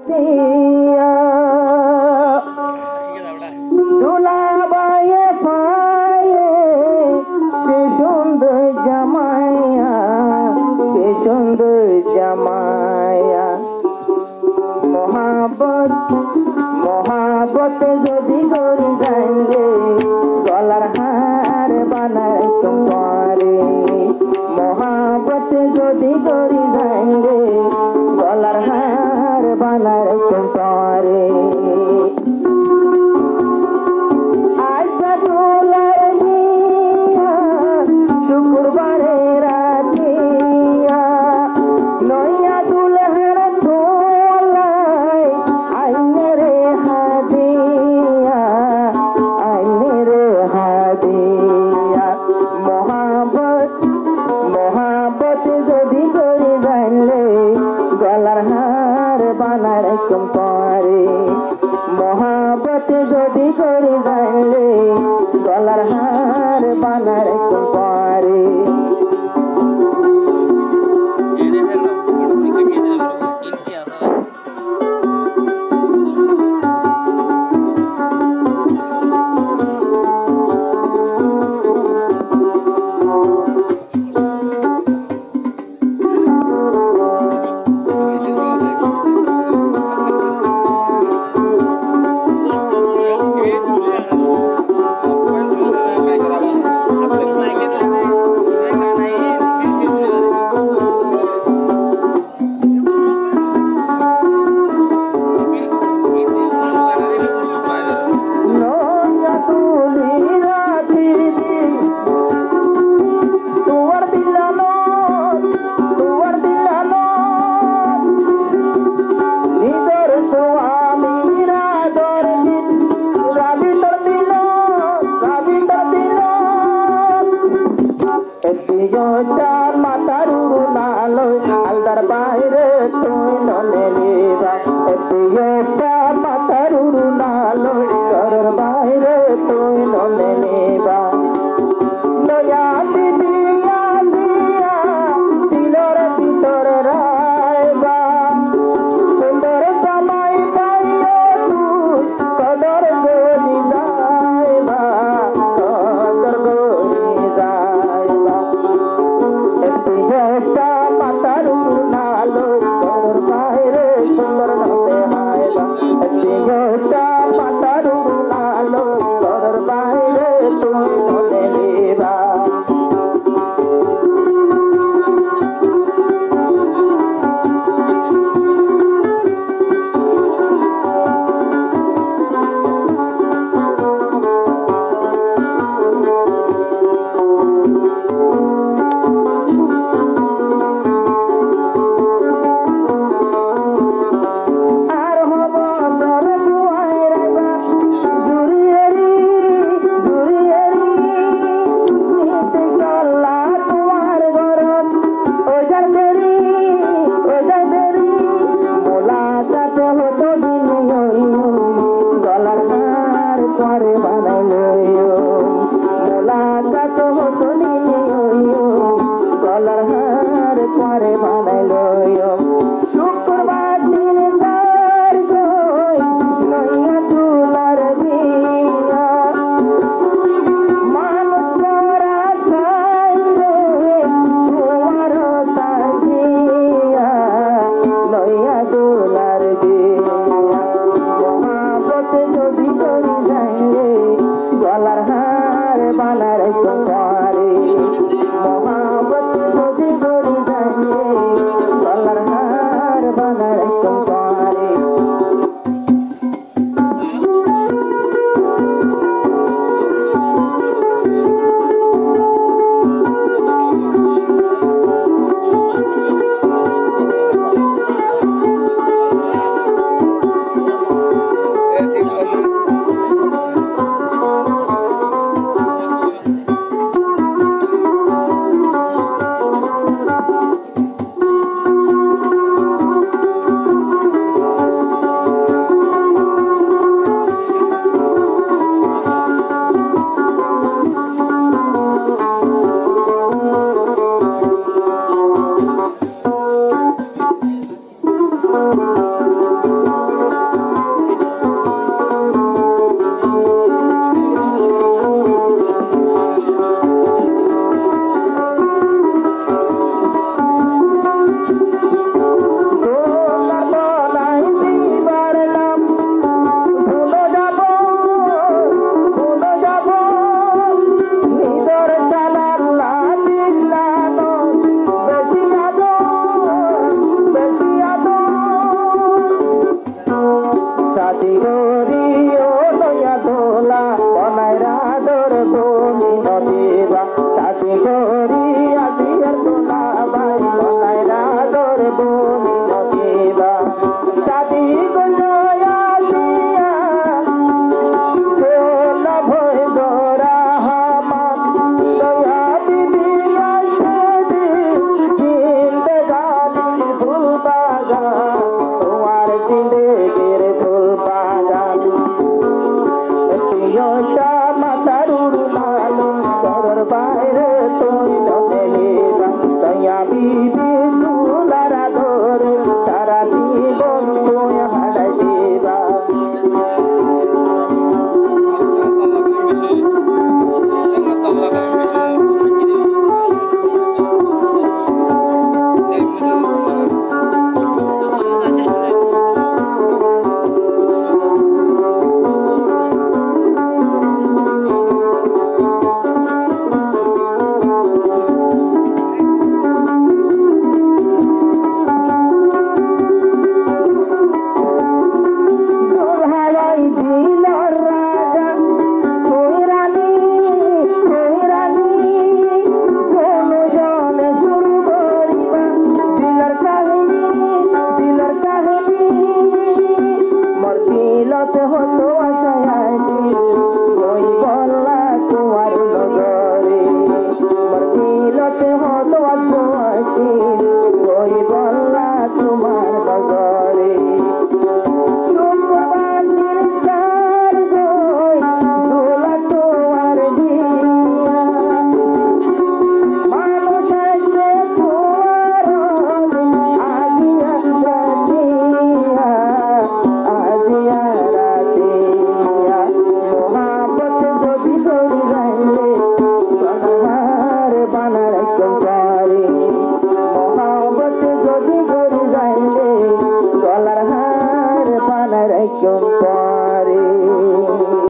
দিয়া দুলাবায়ে পায়ে কি সুন্দর জামাইয়া কি সুন্দর জামাইয়া মহাবত মহাবত যদি করি যাইলে গলার হার বানাই তোমারে মহাবত যদি করি যাইলে গলার হার বানাই তোমারে আজা দুলার দিয়া শুক্রবারে রাতিয়া নয়া দুলহার তোলাই আইনে রে হাদিয়া আইনে রে হাদিয়া মহাবত মহাবত যদি করে জানলে গলার হার বানার কম্পারে মহাবত যদি করে জানলে গলার হার বানার কম্পারে আলদার বাইরে তুই নলিবা মাতারুরু নালো ঘরের বাইরে তুই নলিবা লয়া দিয়া দিয়া দিলর ভিতরে রায়বা সুন্দর জামাই পাইও তুই কদর গনি যাইবা কদর গনি যাইবা একটা মাতারুরু নালো ঘরের বাইরে সুন্দর নতে হাইবা একটা মাতারুরু নালো ঘরের বাইরে তুই নলিবা শুক্রবার দিন তার কই নইয়া তুলার দিয়া মানুষ করা সাইরে তোমার সাজিয়া নইয়া তুলার দিয়া রে